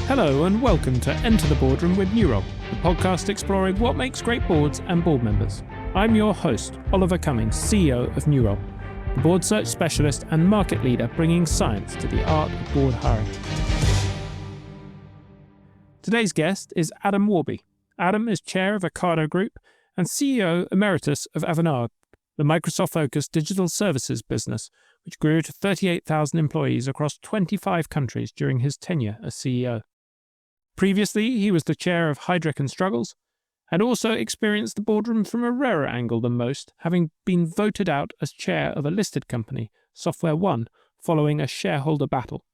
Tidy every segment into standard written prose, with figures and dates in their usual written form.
Hello and welcome to Enter the Boardroom with Newrob, the podcast exploring what makes great boards and board members. I'm your host, Oliver Cummings, CEO of Newrob, the board search specialist and market leader bringing science to the art of board hiring. Today's guest is Adam Warby. Adam is chair of Ocado Group and CEO Emeritus of Avanade, the Microsoft-focused digital services business, which grew to 38,000 employees across 25 countries during his tenure as CEO. Previously, he was the chair of Heidrick and Struggles, and also experienced the boardroom from a rarer angle than most, having been voted out as chair of a listed company, Softwareone, following a shareholder battle.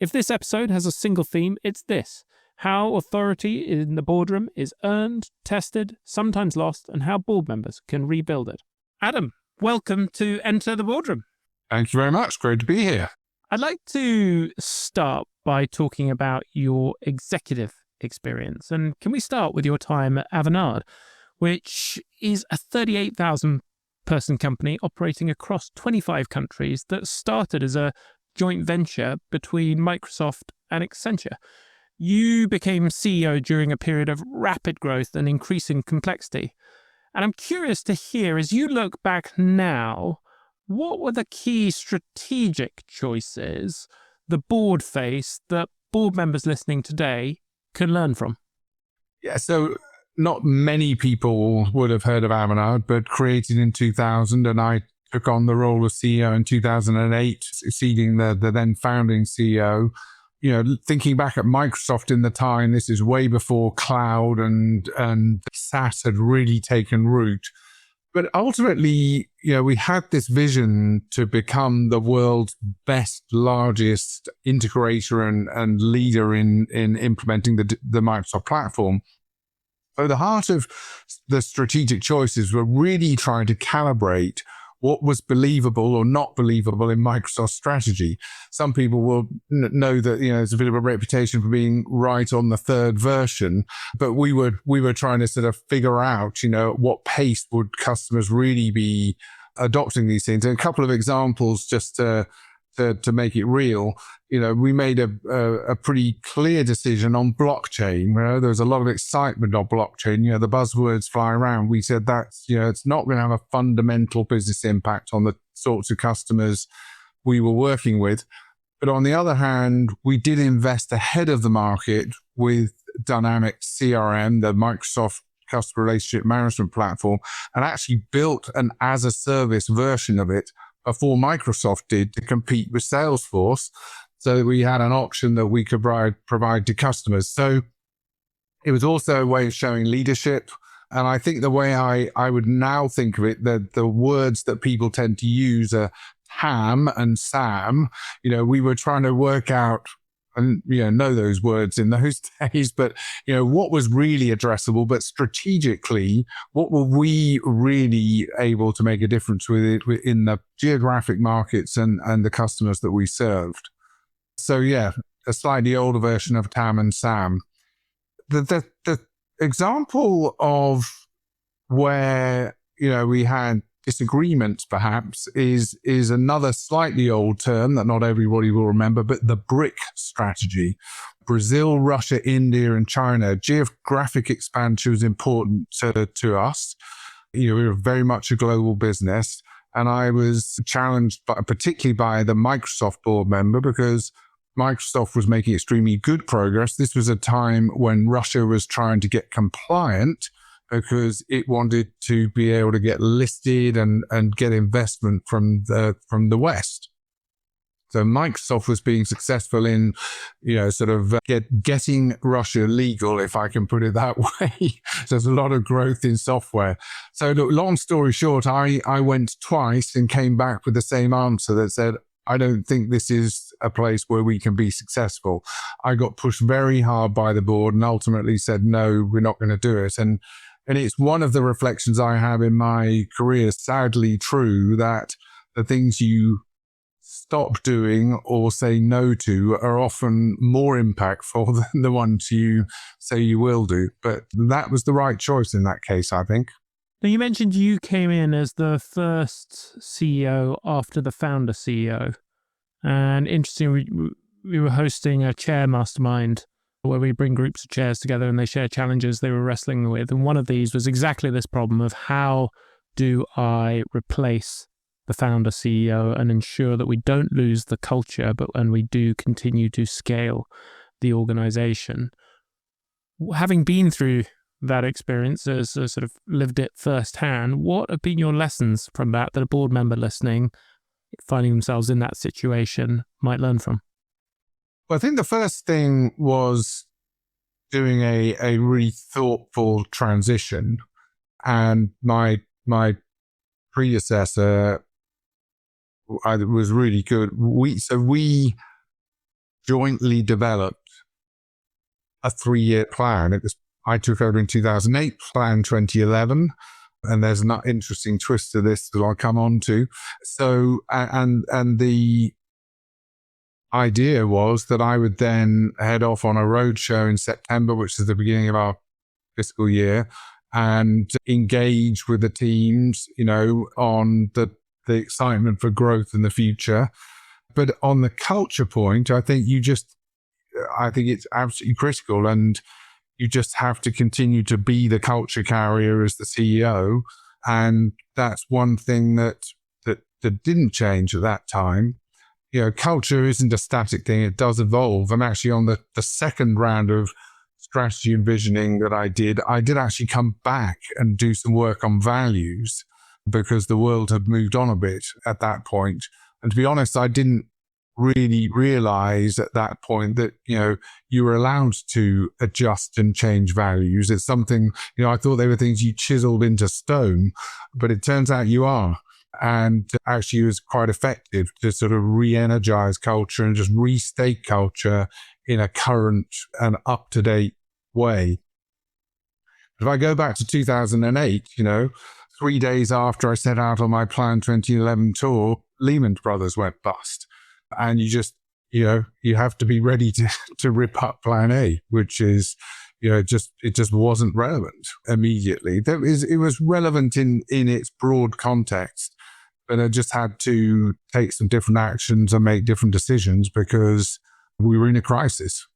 If this episode has a single theme, it's this: how authority in the boardroom is earned, tested, sometimes lost, and how board members can rebuild it. Adam, welcome to Enter the Boardroom. Thank you very much. Great to be here. I'd like to start by talking about your executive experience. And can we start with your time at Avanade, which is a 38,000 person company operating across 25 countries that started as a joint venture between Microsoft and Accenture. You became CEO during a period of rapid growth and increasing complexity. And I'm curious to hear, as you look back now, what were the key strategic choices the board faced that board members listening today can learn from? Yeah, so not many people would have heard of Avanade, but created in 2000, and I took on the role of CEO in 2008, succeeding the then founding CEO. You know, thinking back at Microsoft in the time, this is way before cloud and SaaS had really taken root. But ultimately, you know, we had this vision to become the world's best, largest integrator and leader in implementing the Microsoft platform. So the heart of the strategic choices were really trying to calibrate what was believable or not believable in Microsoft's strategy. Some people will know that, you know, there's a bit of a reputation for being right on the third version, but we were trying to sort of figure out, you know, at what pace would customers really be adopting these things. And a couple of examples just to make it real. You know, we made a pretty clear decision on blockchain. You know, there was a lot of excitement on blockchain. You know, the buzzwords fly around. We said that's, you know, it's not going to have a fundamental business impact on the sorts of customers we were working with. But on the other hand, we did invest ahead of the market with Dynamics CRM, the Microsoft Customer Relationship Management platform, and actually built an as-a-service version of it before Microsoft did to compete with Salesforce, so that we had an option that we could provide to customers. So it was also a way of showing leadership. And I think the way I would now think of it, the words that people tend to use are TAM and SAM. You know, we were trying to work out and, you know those words in those days, but, you know, what was really addressable, but strategically, what were we really able to make a difference with it in the geographic markets and the customers that we served? So yeah, a slightly older version of TAM and SAM. The example of where, you know, we had disagreements perhaps is another slightly old term that not everybody will remember, but the BRIC strategy. Brazil, Russia, India, and China. Geographic expansion was important to us. You know, we were very much a global business, and I was challenged particularly by the Microsoft board member because Microsoft was making extremely good progress. This was a time when Russia was trying to get compliant because it wanted to be able to get listed and get investment from the West. So Microsoft was being successful in, you know, sort of getting Russia legal, if I can put it that way. So there's a lot of growth in software. So look, long story short, I went twice and came back with the same answer that said, I don't think this is a place where we can be successful. I got pushed very hard by the board and ultimately said, no, we're not going to do it. And it's one of the reflections I have in my career, sadly true, that the things you stop doing or say no to are often more impactful than the ones you say you will do. But that was the right choice in that case, I think. Now, you mentioned you came in as the first CEO after the founder CEO. And interesting, we were hosting a chair mastermind where we bring groups of chairs together and they share challenges they were wrestling with. And one of these was exactly this problem of how do I replace the founder CEO and ensure that we don't lose the culture, and we do continue to scale the organization. Having been through that experience, as sort of lived it firsthand, what have been your lessons from that a board member listening, finding themselves in that situation, might learn from? Well, I think the first thing was doing a really thoughtful transition. And my predecessor was really good. We jointly developed a 3-year plan. I took over in 2008, plan 2011. And there's an interesting twist to this that I'll come on to. So, and the idea was that I would then head off on a roadshow in September, which is the beginning of our fiscal year, and engage with the teams, on the excitement for growth in the future. But on the culture point, I think it's absolutely critical, and you just have to continue to be the culture carrier as the CEO. And that's one thing that didn't change at that time. Culture isn't a static thing. It does evolve. I'm actually on the second round of strategy and visioning that I did actually come back and do some work on values, because the world had moved on a bit at that point. And to be honest, I didn't really realize at that point that, you were allowed to adjust and change values. It's something, I thought they were things you chiseled into stone, but it turns out you are. And actually it was quite effective to sort of re-energize culture and just restate culture in a current and up-to-date way. If I go back to 2008, 3 days after I set out on my Plan 2011 tour, Lehman Brothers went bust. And you just, you have to be ready to rip up Plan A, which is, it just wasn't relevant immediately. It was relevant in its broad context, but I just had to take some different actions and make different decisions because we were in a crisis.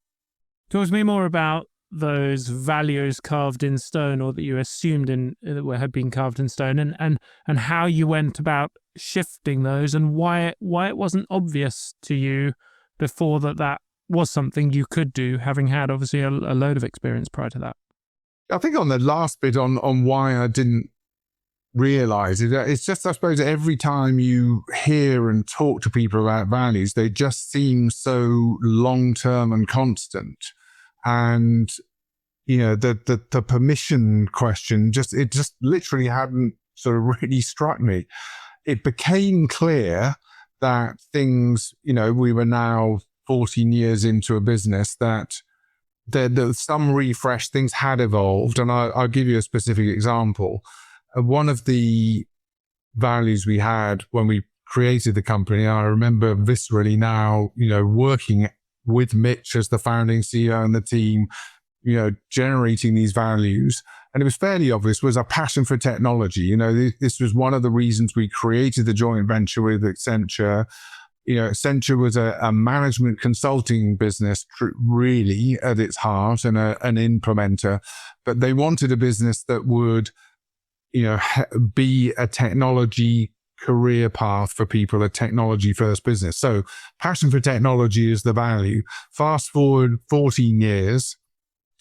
Talk to me more about those values carved in stone, or that you assumed had been carved in stone, and how you went about shifting those, and why it wasn't obvious to you before that was something you could do, having had obviously a load of experience prior to that. I think on the last bit on why I didn't realize it, it's just, I suppose, every time you hear and talk to people about values, they just seem so long-term and constant. And, the permission question, it just literally hadn't sort of really struck me. It became clear that things, we were now 14 years into a business, that there some refresh, things had evolved. And I'll give you a specific example. One of the values we had when we created the company, I remember viscerally now, working with Mitch as the founding CEO and the team, generating these values. And it was fairly obvious, was a passion for technology. This was one of the reasons we created the joint venture with Accenture. Accenture was a management consulting business, really, at its heart, and an implementer. But they wanted a business that would, be a technology career path for people, a technology first business. So passion for technology is the value. Fast forward 14 years,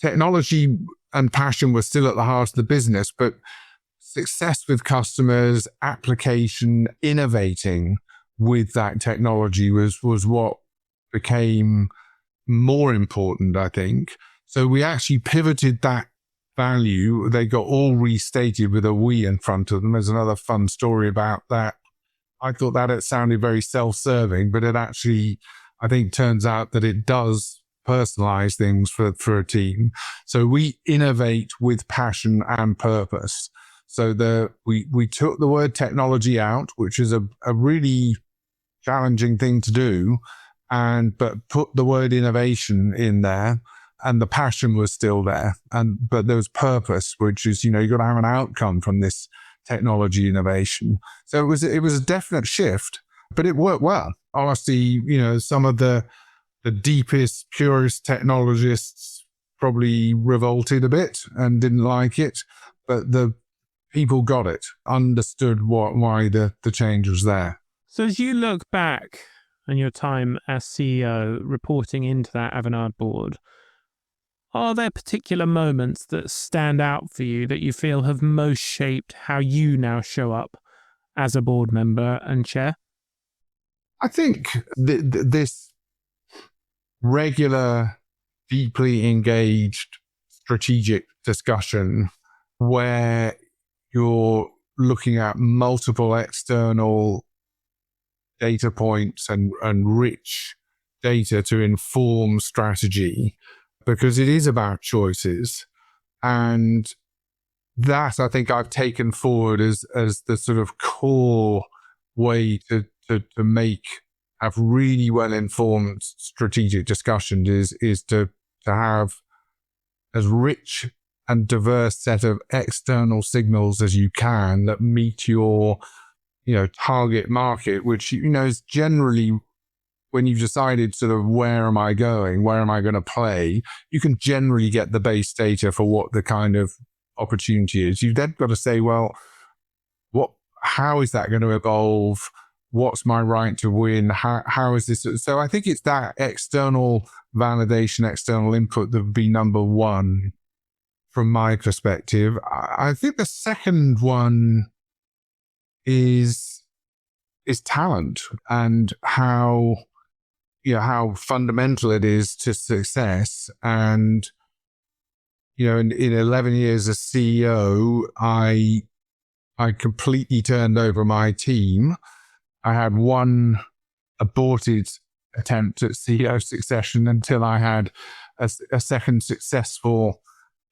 technology and passion were still at the heart of the business, but success with customers, application, innovating with that technology was what became more important, I think. So we actually pivoted that value. They got all restated with a we in front of them. There's another fun story about that. I thought that it sounded very self-serving, but it actually, I think, turns out that it does personalize things for a team. So we innovate with passion and purpose. So we took the word technology out, which is a really challenging thing to do, but put the word innovation in there. And the passion was still there, but there was purpose, which is, you got to have an outcome from this technology innovation. So it was a definite shift, but it worked well. Honestly, some of the the deepest, purest technologists probably revolted a bit and didn't like it, but the people got it, understood why the change was there. So as you look back on your time as CEO reporting into that Avanade board, are there particular moments that stand out for you that you feel have most shaped how you now show up as a board member and chair? I think this regular, deeply engaged strategic discussion where you're looking at multiple external data points and rich data to inform strategy, because it is about choices. And that I think I've taken forward as the sort of core way to have really well-informed strategic discussions is to have as rich and diverse set of external signals as you can that meet your, target market, which, is generally, when you've decided sort of where am I going to play, you can generally get the base data for what the kind of opportunity is. You've then got to say, well, how is that going to evolve? What's my right to win? How is this? So I think it's that external validation, external input that would be number one from my perspective. I think the second one is talent and how fundamental it is to success. And, in 11 years as CEO, I completely turned over my team. I had one aborted attempt at CEO succession until I had a second successful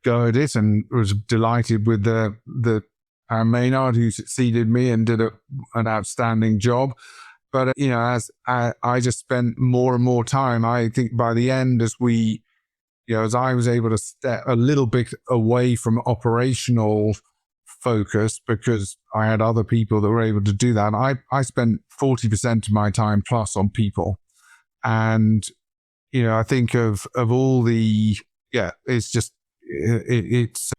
go at it, and was delighted with the Maynard, who succeeded me and did an outstanding job. But, as I just spent more and more time, I think by the end, as I was able to step a little bit away from operational focus because I had other people that were able to do that. I spent 40% of my time plus on people. And, I think of all the, it's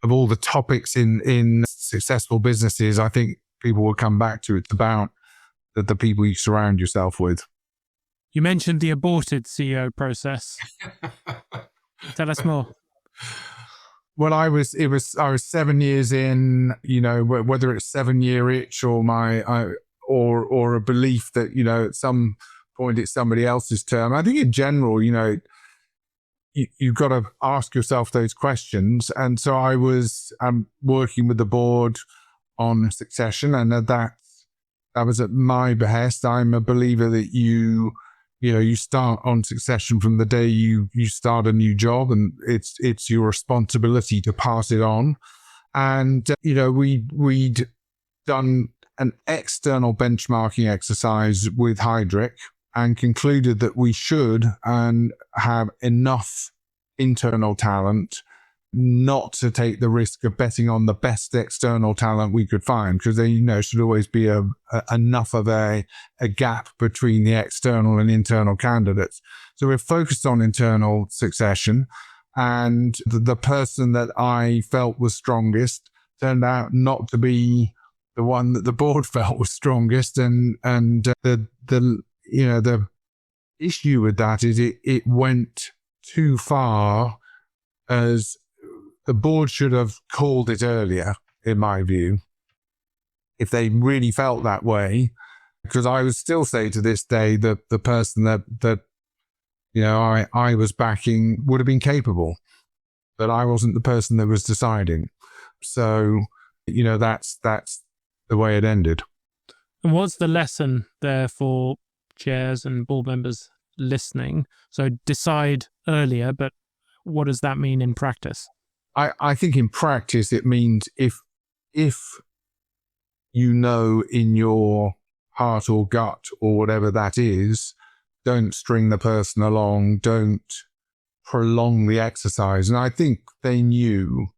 of all the topics in successful businesses, I think people will come back to. It's about the people you surround yourself with. You mentioned the aborted CEO process. Tell us more. Well, I was 7 years in, whether it's 7-year itch or or a belief that, at some point it's somebody else's term. I think in general, you've got to ask yourself those questions. And so I'm working with the board on succession, and that was at my behest. I'm a believer that you start on succession from the day you start a new job, and it's your responsibility to pass it on. And, we'd done an external benchmarking exercise with Heidrick and concluded that we should and have enough internal talent not to take the risk of betting on the best external talent we could find, because there, should always be enough of a gap between the external and internal candidates. So we're focused on internal succession, and the person that I felt was strongest turned out not to be the one that the board felt was strongest. And the issue with that is it went too far, as the board should have called it earlier, in my view, if they really felt that way. Because I would still say to this day that the person that I was backing would have been capable, but I wasn't the person that was deciding. So, that's the way it ended. And what's the lesson there for chairs and board members listening? So decide earlier, but what does that mean in practice? I think in practice it means if in your heart or gut or whatever that is, don't string the person along, don't prolong the exercise. And I think they knew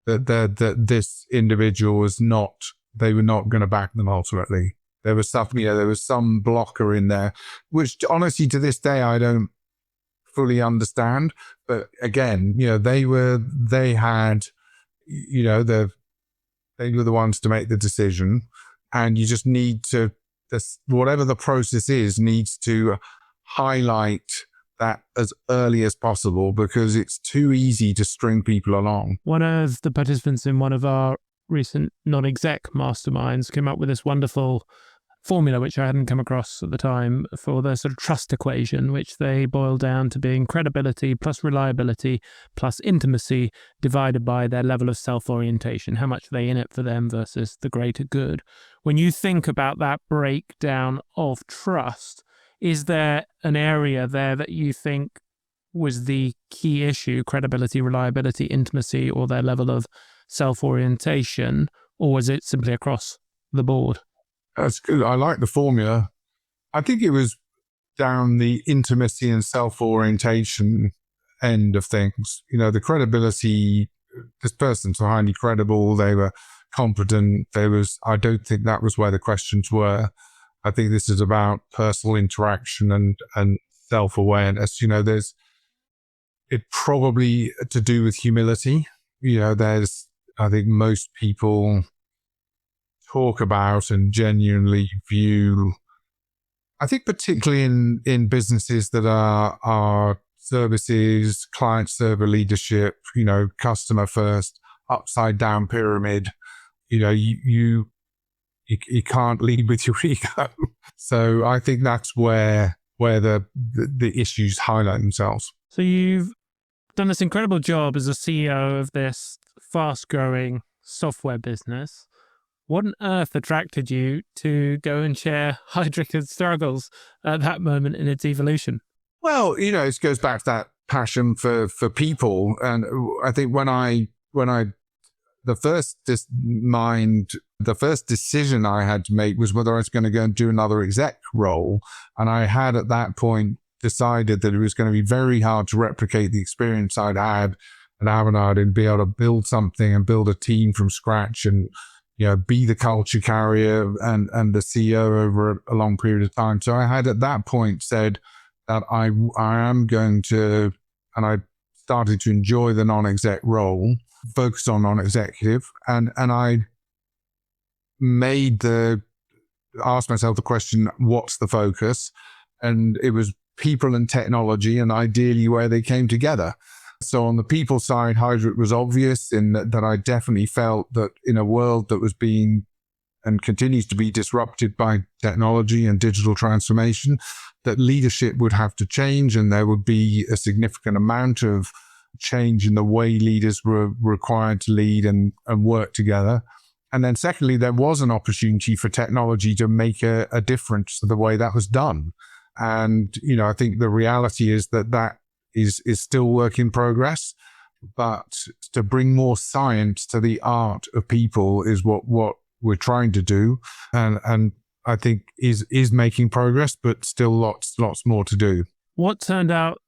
that this individual was they were not going to back them ultimately. There was there was some blocker in there, which honestly to this day I don't fully understand. But again, they were the ones to make the decision, and you just need to, whatever the process is, needs to highlight that as early as possible, because it's too easy to string people along. One of the participants in one of our recent non-exec masterminds came up with this wonderful formula, which I hadn't come across at the time, for the sort of trust equation, which they boil down to being credibility plus reliability plus intimacy divided by their level of self-orientation, how much are they in it for them versus the greater good. When you think about that breakdown of trust, is there an area there that you think was the key issue, credibility, reliability, intimacy, or their level of self-orientation, or was it simply across the board? That's good. I like the formula. I think it was down the intimacy and self-orientation end of things. The credibility, this person's highly credible. They were competent. I don't think that was where the questions were. I think this is about personal interaction and self-awareness. It probably to do with humility. I think most people talk about and genuinely view, I think particularly in businesses that are services, client server leadership, customer first, upside down pyramid, you can't lead with your ego. So I think that's where the issues highlight themselves. So you've done this incredible job as a CEO of this fast growing software business. What on earth attracted you to go and share Heidrick's struggles at that moment in its evolution? Well, it goes back to that passion for people. And I think the first decision I had to make was whether I was going to go and do another exec role. And I had at that point decided that it was going to be very hard to replicate the experience I'd had at Avanade and be able to build something and build a team from scratch and be the culture carrier and the CEO over a long period of time. So I had at that point said that I am going to, and I started to enjoy the non-exec role, focus on non-executive, and I asked myself the question, what's the focus? And it was people and technology, and ideally where they came together. So on the people side, Heidrick was obvious in that I definitely felt that in a world that was being and continues to be disrupted by technology and digital transformation, that leadership would have to change, and there would be a significant amount of change in the way leaders were required to lead and work together. And then secondly, there was an opportunity for technology to make a difference to the way that was done. And, I think the reality is that is still work in progress, but to bring more science to the art of people is what we're trying to do. And I think is making progress, but still lots more to do. What turned out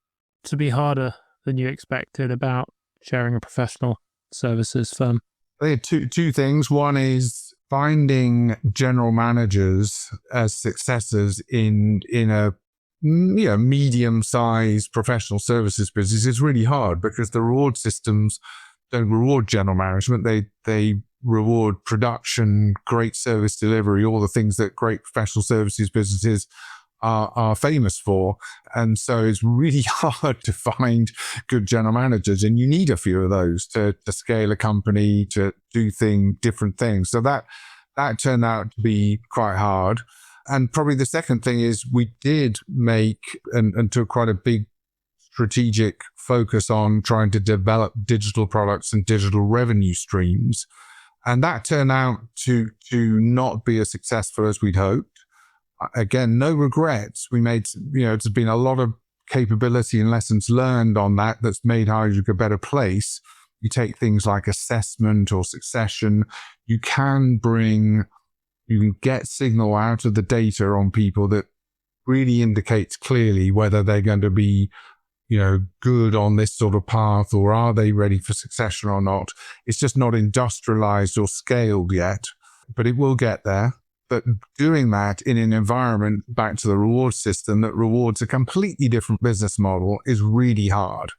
to be harder than you expected about sharing a professional services firm? I think two things. One is finding general managers as successors in a medium-sized professional services business is really hard, because the reward systems don't reward general management. They reward production, great service delivery, all the things that great professional services businesses are famous for. And so it's really hard to find good general managers, and you need a few of those to scale a company, to do different things. So that turned out to be quite hard. And probably the second thing is we did make and took quite a big strategic focus on trying to develop digital products and digital revenue streams. And that turned out to not be as successful as we'd hoped. Again, no regrets. We made, there's been a lot of capability and lessons learned on that's made Heidrick a better place. You take things like assessment or succession, you can get signal out of the data on people that really indicates clearly whether they're going to be, good on this sort of path, or are they ready for succession or not. It's just not industrialized or scaled yet, but it will get there. But doing that in an environment, back to the reward system, that rewards a completely different business model is really hard.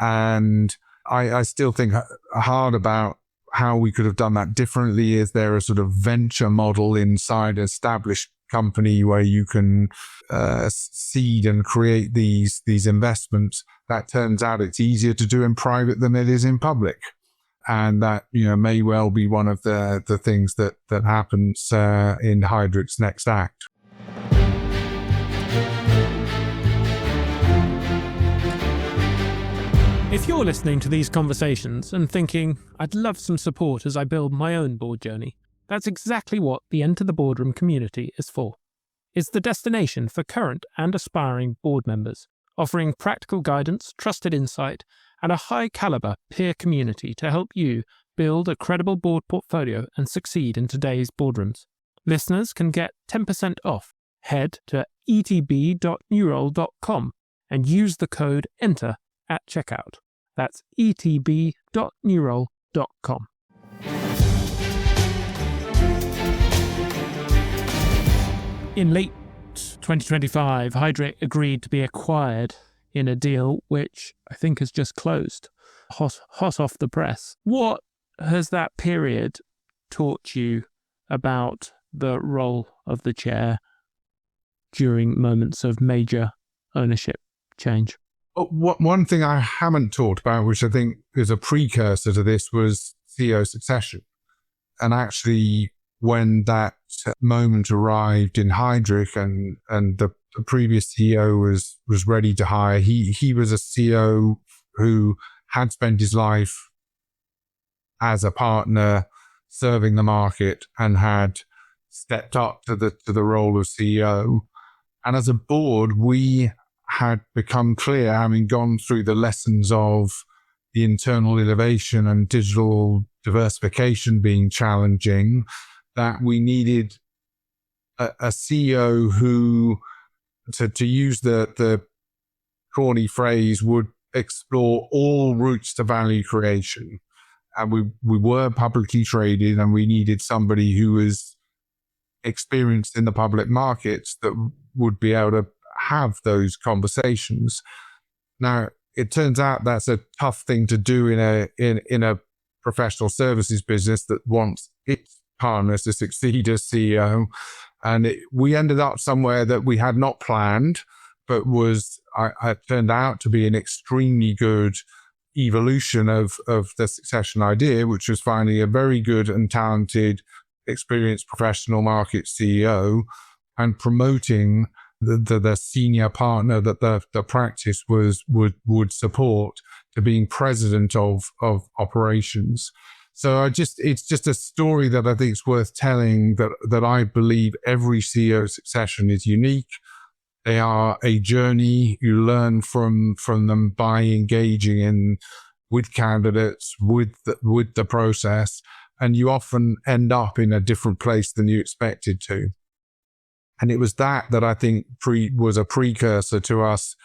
And I still think hard about how we could have done that differently. Is there a sort of venture model inside an established company where you can seed and create these investments? That turns out it's easier to do in private than it is in public. And that, may well be one of the things that happens in Heidrick's next act. If you're listening to these conversations and thinking, I'd love some support as I build my own board journey, that's exactly what the Enter the Boardroom community is for. It's the destination for current and aspiring board members, offering practical guidance, trusted insight, and a high-caliber peer community to help you build a credible board portfolio and succeed in today's boardrooms. Listeners can get 10% off. Head to etb.newroll.com and use the code ENTER at checkout. That's etb.newroll.com. In late 2025, Heidrick agreed to be acquired in a deal which I think has just closed, hot off the press. What has that period taught you about the role of the chair during moments of major ownership change? One thing I haven't talked about, which I think is a precursor to this, was CEO succession. And actually, when that moment arrived in Heidrick and the previous CEO was ready to hire, he was a CEO who had spent his life as a partner serving the market and had stepped up to the role of CEO. And as a board, we had become clear, having gone through the lessons of the internal innovation and digital diversification being challenging, that we needed a CEO who, to use the corny phrase, would explore all routes to value creation. And we were publicly traded, and we needed somebody who was experienced in the public markets that would be able to have those conversations. Now, it turns out that's a tough thing to do in a professional services business that wants its partners to succeed as CEO. And we ended up somewhere that we had not planned, but it turned out to be an extremely good evolution of the succession idea, which was finding a very good and talented, experienced professional market CEO and promoting the senior partner that the practice would support to being president of operations. So it's just a story that I think is worth telling, that I believe every CEO succession is unique. They are a journey. You learn from them by engaging with candidates, with the process, and you often end up in a different place than you expected to. And it was that I think was a precursor to us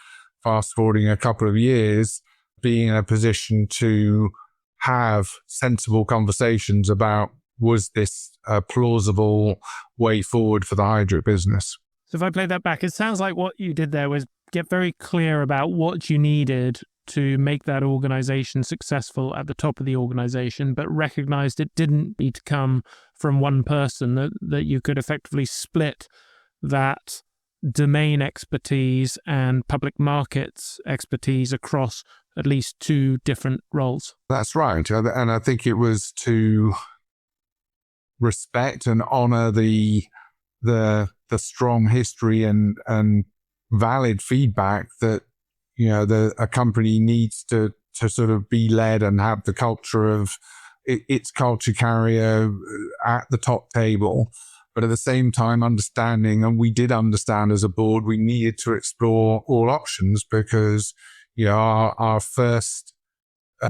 fast forwarding a couple of years, being in a position to have sensible conversations about, was this a plausible way forward for the Heidrick business? So if I play that back, it sounds like what you did there was get very clear about what you needed to make that organization successful at the top of the organization, but recognized it didn't need to come from one person, that you could effectively split that domain expertise and public markets expertise across at least two different roles. That's right. And I think it was to respect and honor the strong history and valid feedback that, a company needs to sort of be led and have the culture of its culture carrier at the top table. But at the same time, understanding, and we did understand as a board, we needed to explore all options because, our first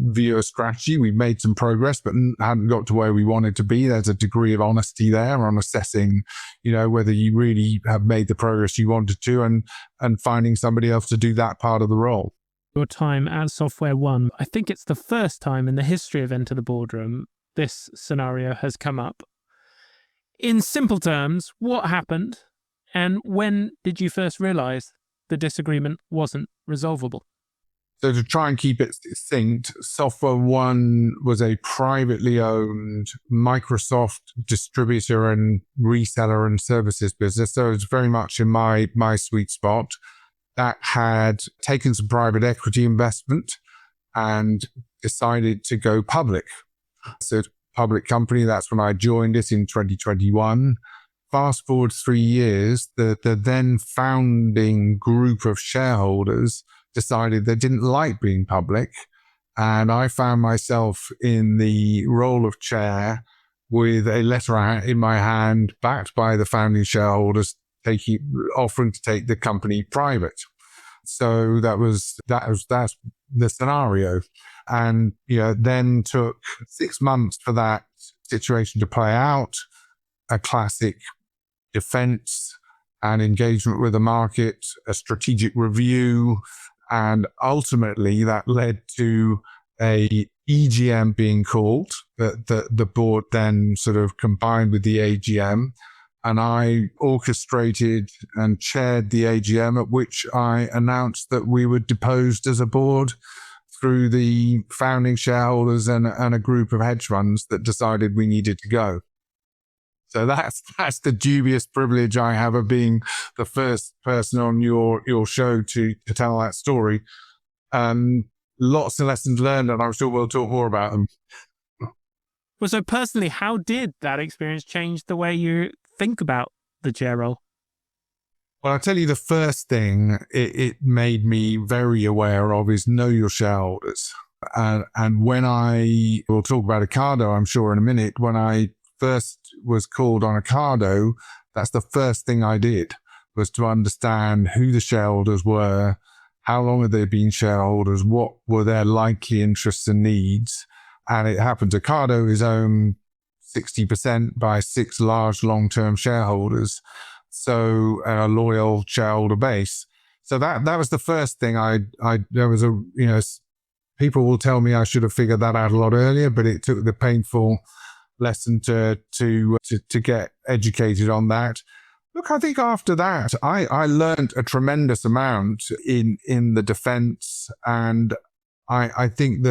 view of strategy, we made some progress, but hadn't got to where we wanted to be. There's a degree of honesty there on assessing, whether you really have made the progress you wanted to, and finding somebody else to do that part of the role. Your time at Softwareone, I think it's the first time in the history of Enter the Boardroom this scenario has come up. In simple terms, what happened and when did you first realize the disagreement wasn't resolvable? So to try and keep it succinct, Softwareone was a privately owned Microsoft distributor and reseller and services business. So it's very much in my sweet spot. That had taken some private equity investment and decided to go public. So public company, that's when I joined it in 2021. Fast forward 3 years, the then founding group of shareholders decided they didn't like being public. And I found myself in the role of chair with a letter in my hand backed by the founding shareholders offering to take the company private. So that's the scenario. And, then took 6 months for that situation to play out, a classic defense and engagement with the market, a strategic review, and ultimately that led to a EGM being called that the board then sort of combined with the AGM. And I orchestrated and chaired the AGM, at which I announced that we were deposed as a board through the founding shareholders and a group of hedge funds that decided we needed to go. So that's the dubious privilege I have of being the first person on your show to tell that story. Lots of lessons learned, and I'm sure we'll talk more about them. Well, so personally, how did that experience change the way you think about the chair role? Well, I'll tell you the first thing it made me very aware of is know your shareholders. And when we'll talk about Ocado, I'm sure in a minute, when I first was called on Ocado, that's the first thing I did, was to understand who the shareholders were, how long had they been shareholders, what were their likely interests and needs. And it happened Ocado is owned 60% by 6 large long-term shareholders, so a loyal shareholder base. So that was the first thing there was people will tell me I should have figured that out a lot earlier, but it took the painful lesson to get educated on that. Look, I think after that, I learned a tremendous amount in the defense. And I think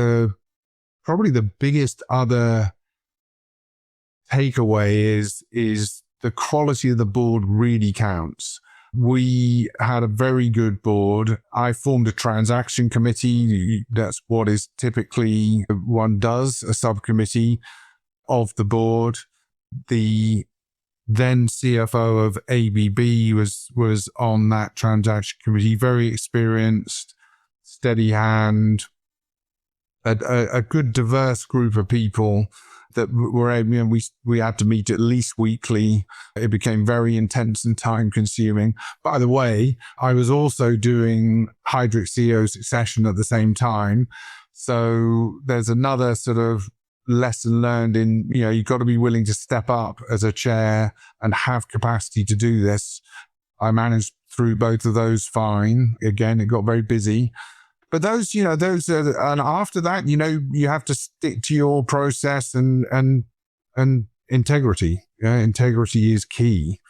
probably the biggest other takeaway is the quality of the board really counts. We had a very good board. I formed a transaction committee. That's what is typically one does, a subcommittee of the board. The then CFO of ABB was on that transaction committee, very experienced, steady hand, a good diverse group of people that were able, we had to meet at least weekly. It became very intense and time consuming. By the way, I was also doing Heidrick CEO succession at the same time. So there's another sort of lesson learned in, you've got to be willing to step up as a chair and have capacity to do this. I managed through both of those fine. Again, it got very busy. But those are, and after that, you have to stick to your process and integrity. Integrity is key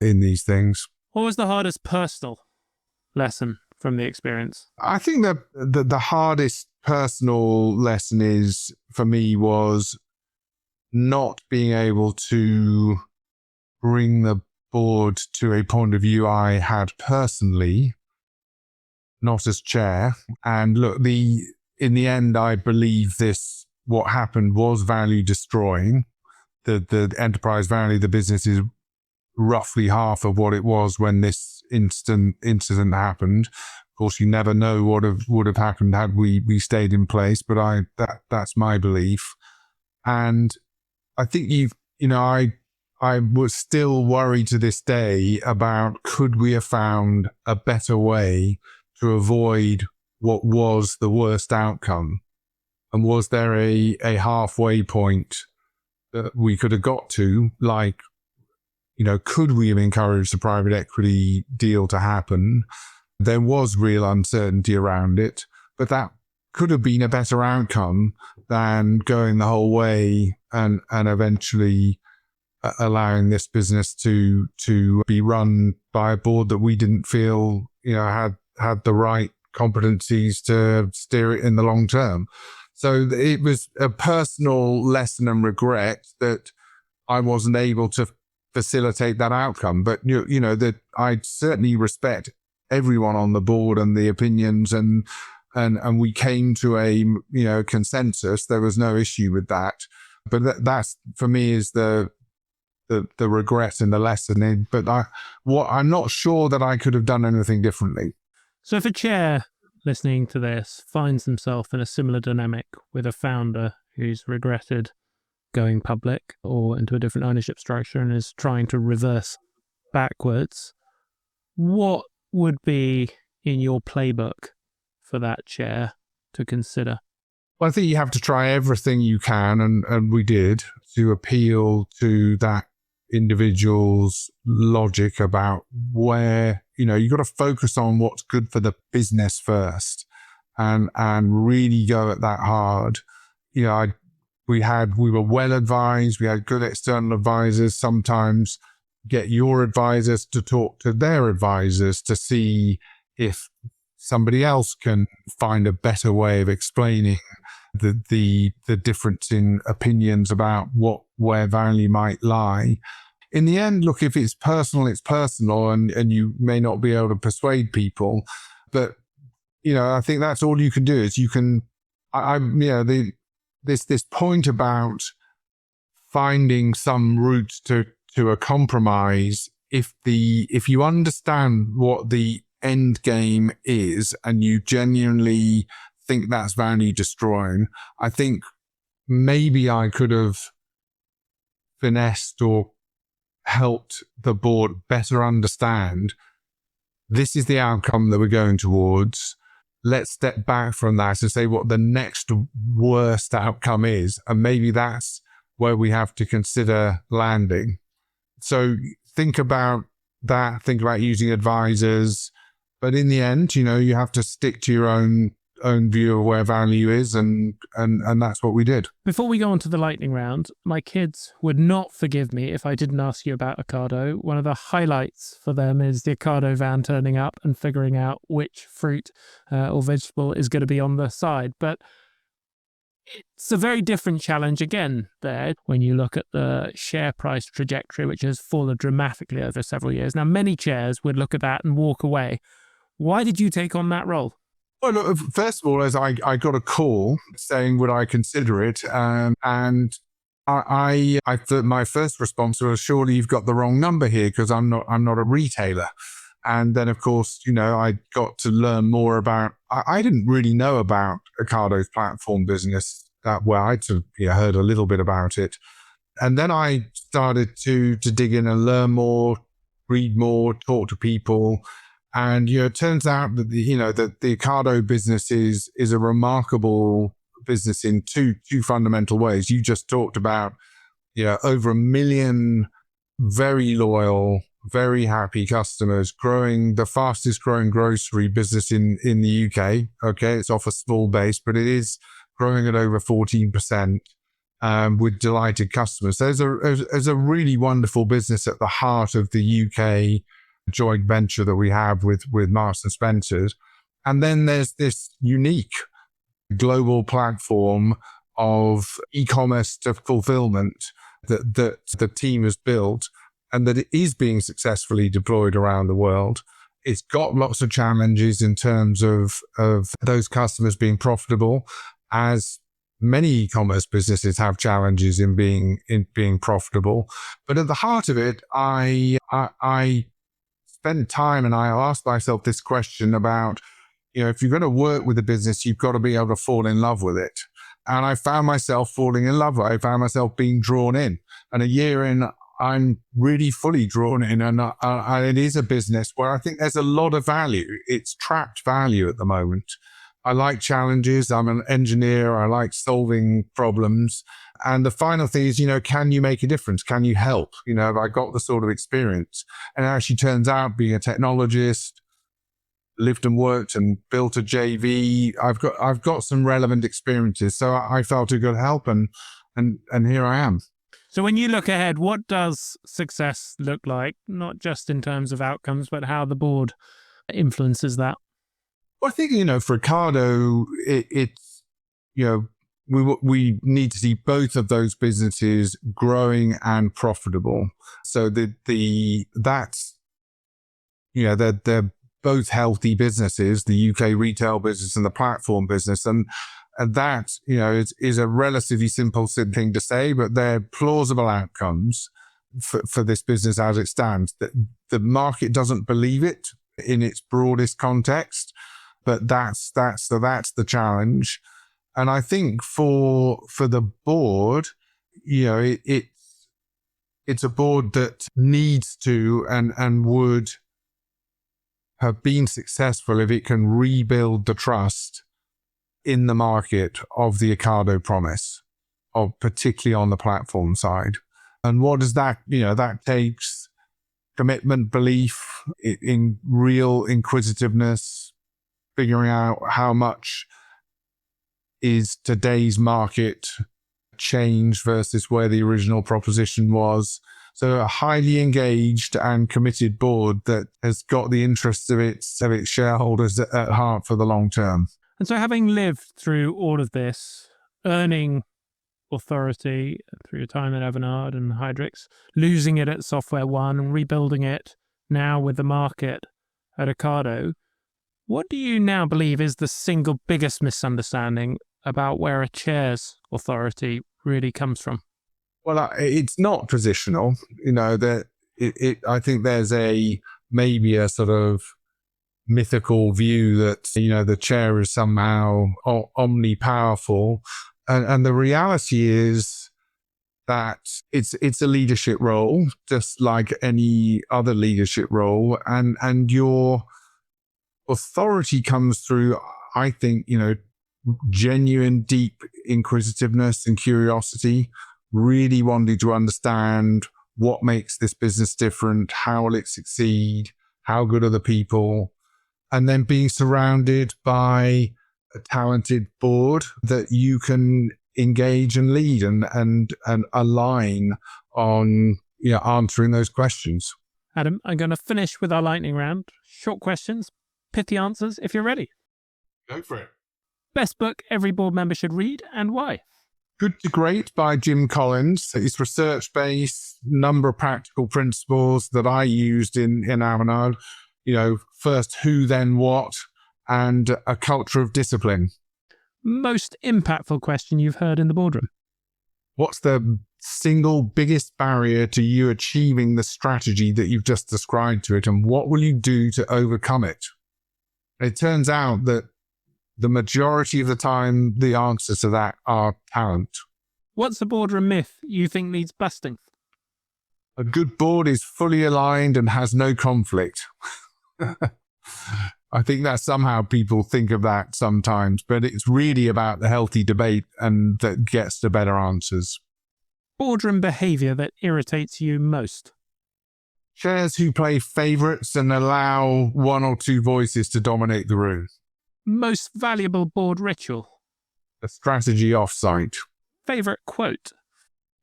in these things. What was the hardest personal lesson from the experience? I think that the hardest personal lesson for me was not being able to bring the board to a point of view I had personally, not as chair. And look, in the end, I believe what happened was value destroying. The enterprise value of the business is roughly half of what it was when this incident happened. Of course, you never know what would have happened had we stayed in place, but that's my belief. And I think I was still worried to this day about, could we have found a better way to avoid what was the worst outcome? And was there a halfway point that we could have got to, like, could we have encouraged the private equity deal to happen? There was real uncertainty around it, but that could have been a better outcome than going the whole way and eventually allowing this business to be run by a board that we didn't feel, had the right competencies to steer it in the long term. So it was a personal lesson and regret that I wasn't able to facilitate that outcome. But that I certainly respect everyone on the board and the opinions, and we came to a consensus. There was no issue with that. But that's for me is the regret and the lesson. But I'm not sure that I could have done anything differently. So if a chair listening to this finds himself in a similar dynamic with a founder who's regretted going public or into a different ownership structure and is trying to reverse backwards, what would be in your playbook for that chair to consider? Well, I think you have to try everything you can, and we did, to appeal to that individual's logic about where, you got to focus on what's good for the business first and really go at that hard. We were well advised, we had good external advisors. Sometimes get your advisors to talk to their advisors to see if somebody else can find a better way of explaining the difference in opinions about where value might lie. In the end, look, if it's personal, it's personal, and you may not be able to persuade people, but I think that's all you can do is you can. This point about finding some route to a compromise. If you understand what the end game is and you genuinely think that's value destroying, I think maybe I could have finessed or helped the board better understand this is the outcome that we're going towards. Let's step back from that and say what the next worst outcome is. And maybe that's where we have to consider landing. So think about that, think about using advisors. But in the end, you have to stick to your own view of where value is, and that's what we did. Before we go on to the lightning round, my kids would not forgive me if I didn't ask you about Ocado. One of the highlights for them is the Ocado van turning up and figuring out which fruit or vegetable is going to be on the side. But it's a very different challenge again there when you look at the share price trajectory, which has fallen dramatically over several years. Now, many chairs would look at that and walk away. Why did you take on that role? Well, look, first of all, as I got a call saying would I consider it, and I my first response was, surely you've got the wrong number here, because I'm not a retailer. And then, of course, I got to learn more about. I didn't really know about Ocado's platform business that well. I'd heard a little bit about it, and then I started to dig in and learn more, read more, talk to people. And it turns out that the Ocado business is a remarkable business in two fundamental ways. You just talked about over 1 million very loyal, very happy customers, growing the fastest growing grocery business in the UK. Okay, it's off a small base, but it is growing at over 14%. With delighted customers. So there's a really wonderful business at the heart of the UK joint venture that we have with Marks and Spencer's. And then there's this unique global platform of e-commerce to fulfillment that the team has built, and that it is being successfully deployed around the world. It's got lots of challenges in terms of those customers being profitable, as many e-commerce businesses have challenges in being profitable. But at the heart of it, I spent time and I asked myself this question about, if you're going to work with a business, you've got to be able to fall in love with it. And I found myself falling in love with it. I found myself being drawn in. And a year in, I'm really fully drawn in. And it is a business where I think there's a lot of value. It's trapped value at the moment. I like challenges. I'm an engineer. I like solving problems. And the final thing is, can you make a difference? Can you help? Have I got the sort of experience? And it actually turns out, being a technologist, lived and worked and built a JV, I've got some relevant experiences. So I felt it could help, and here I am. So when you look ahead, what does success look like? Not just in terms of outcomes, but how the board influences that. Well, I think, for Ocado, it's, we need to see both of those businesses growing and profitable. So that's, they're both healthy businesses, the UK retail business and the platform business. And that, is a relatively simple thing to say, but they're plausible outcomes for this business as it stands. The market doesn't believe it in its broadest context, but that's the challenge. And I think for the board, it's a board that needs to and would have been successful if it can rebuild the trust in the market of the Ocado promise, particularly on the platform side. And what does that, that takes commitment, belief in real inquisitiveness, figuring out how much is today's market change versus where the original proposition was. So a highly engaged and committed board that has got the interests of its shareholders at heart for the long term. And so having lived through all of this, earning authority through your time at Avanade and Heidrick, losing it at Softwareone and rebuilding it now with the market at Ocado, what do you now believe is the single biggest misunderstanding about where a chair's authority really comes from? Well, it's not positional. I think there's maybe a sort of mythical view that, the chair is somehow omnipowerful. And the reality is that it's a leadership role, just like any other leadership role. And your authority comes through, I think, genuine, deep inquisitiveness and curiosity, really wanting to understand what makes this business different, how will it succeed, how good are the people, and then being surrounded by a talented board that you can engage and lead and align on answering those questions. Adam, I'm going to finish with our lightning round. Short questions, pithy answers if you're ready. Go for it. Best book every board member should read and why? Good to Great by Jim Collins. It's research-based, number of practical principles that I used in Avanade. First who, then what, and a culture of discipline. Most impactful question you've heard in the boardroom? What's the single biggest barrier to you achieving the strategy that you've just described to it, and what will you do to overcome it? It turns out that the majority of the time, the answers to that are talent. What's a boardroom myth you think needs busting? A good board is fully aligned and has no conflict. I think that somehow people think of that sometimes, but it's really about the healthy debate and that gets to better answers. Boardroom behavior that irritates you most? Chairs who play favorites and allow one or two voices to dominate the room. Most valuable board ritual? A strategy offsite. Favorite quote?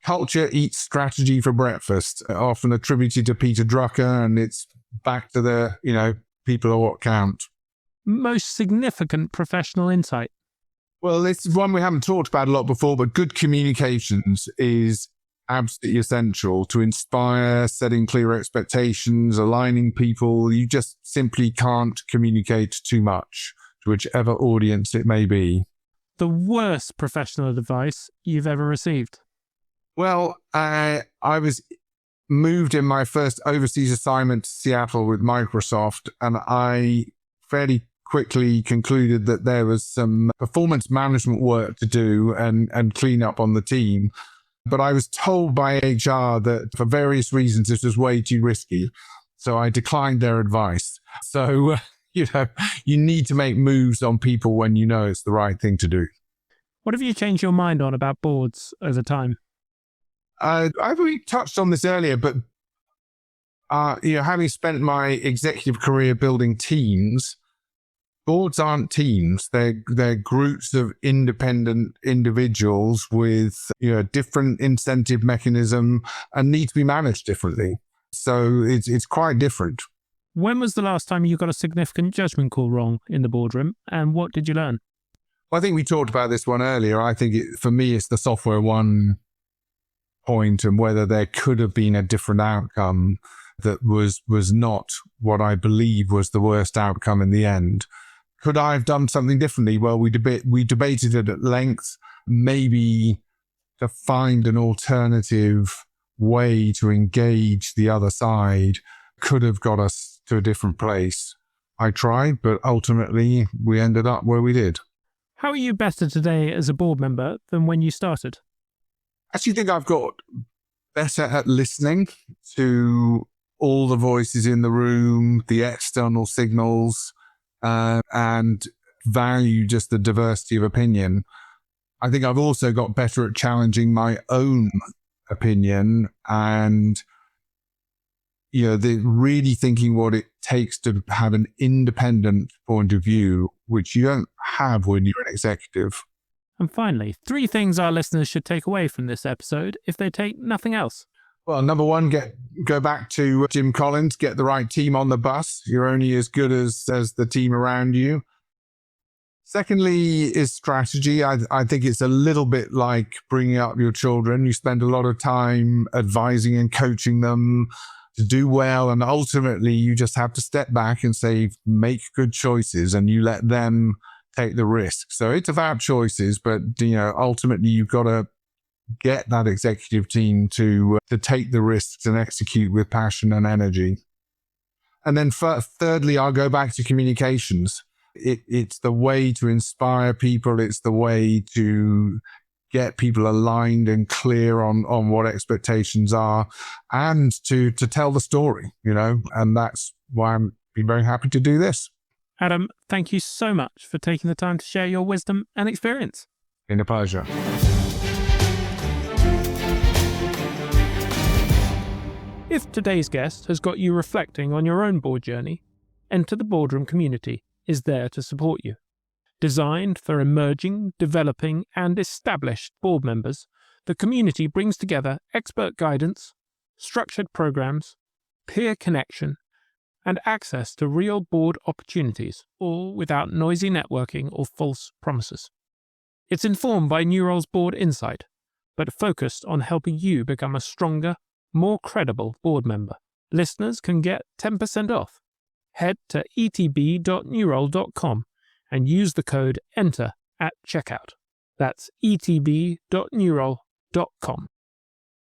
Culture eats strategy for breakfast, often attributed to Peter Drucker, and it's back to the, people are what count. Most significant professional insight? Well, this is one we haven't talked about a lot before, but good communications is absolutely essential to inspire, setting clear expectations, aligning people. You just simply can't communicate too much to whichever audience it may be. The worst professional advice you've ever received? Well, I was moved in my first overseas assignment to Seattle with Microsoft, and I fairly quickly concluded that there was some performance management work to do and clean up on the team. But I was told by HR that for various reasons, this was way too risky. So I declined their advice. So, you need to make moves on people when you know it's the right thing to do. What have you changed your mind on about boards over time? I've already touched on this earlier, but having spent my executive career building teams, boards aren't teams. They're groups of independent individuals with different incentive mechanism and need to be managed differently. So it's quite different. When was the last time you got a significant judgment call wrong in the boardroom, and what did you learn? Well, I think we talked about this one earlier. I think for me, it's the Softwareone point, and whether there could have been a different outcome that was not what I believe was the worst outcome in the end. Could I have done something differently? Well, we debated it at length. Maybe to find an alternative way to engage the other side could have got us to a different place. I tried, but ultimately we ended up where we did. How are you better today as a board member than when you started? I actually think I've got better at listening to all the voices in the room, the external signals, and value just the diversity of opinion. I think I've also got better at challenging my own opinion and, really thinking what it takes to have an independent point of view, which you don't have when you're an executive. And finally, 3 things our listeners should take away from this episode if they take nothing else. Well, number one, go back to Jim Collins, get the right team on the bus. You're only as good as the team around you. Secondly is strategy. I think it's a little bit like bringing up your children. You spend a lot of time advising and coaching them to do well. And ultimately, you just have to step back and say, make good choices, and you let them take the risk. So it's about choices, but ultimately you've got to get that executive team to take the risks and execute with passion and energy. And then thirdly, I'll go back to communications. It's the way to inspire people. It's the way to get people aligned and clear on what expectations are, and to tell the story, and that's why I'm very happy to do this. Adam, thank you so much for taking the time to share your wisdom and experience. Been a pleasure. If today's guest has got you reflecting on your own board journey, Enter the Boardroom community is there to support you. Designed for emerging, developing, and established board members, the community brings together expert guidance, structured programs, peer connection, and access to real board opportunities, all without noisy networking or false promises. It's informed by New Roll's Board Insight, but focused on helping you become a stronger, more credible board member. Listeners can get 10% off. Head to etb.newroll.com and use the code ENTER at checkout. That's etb.newroll.com.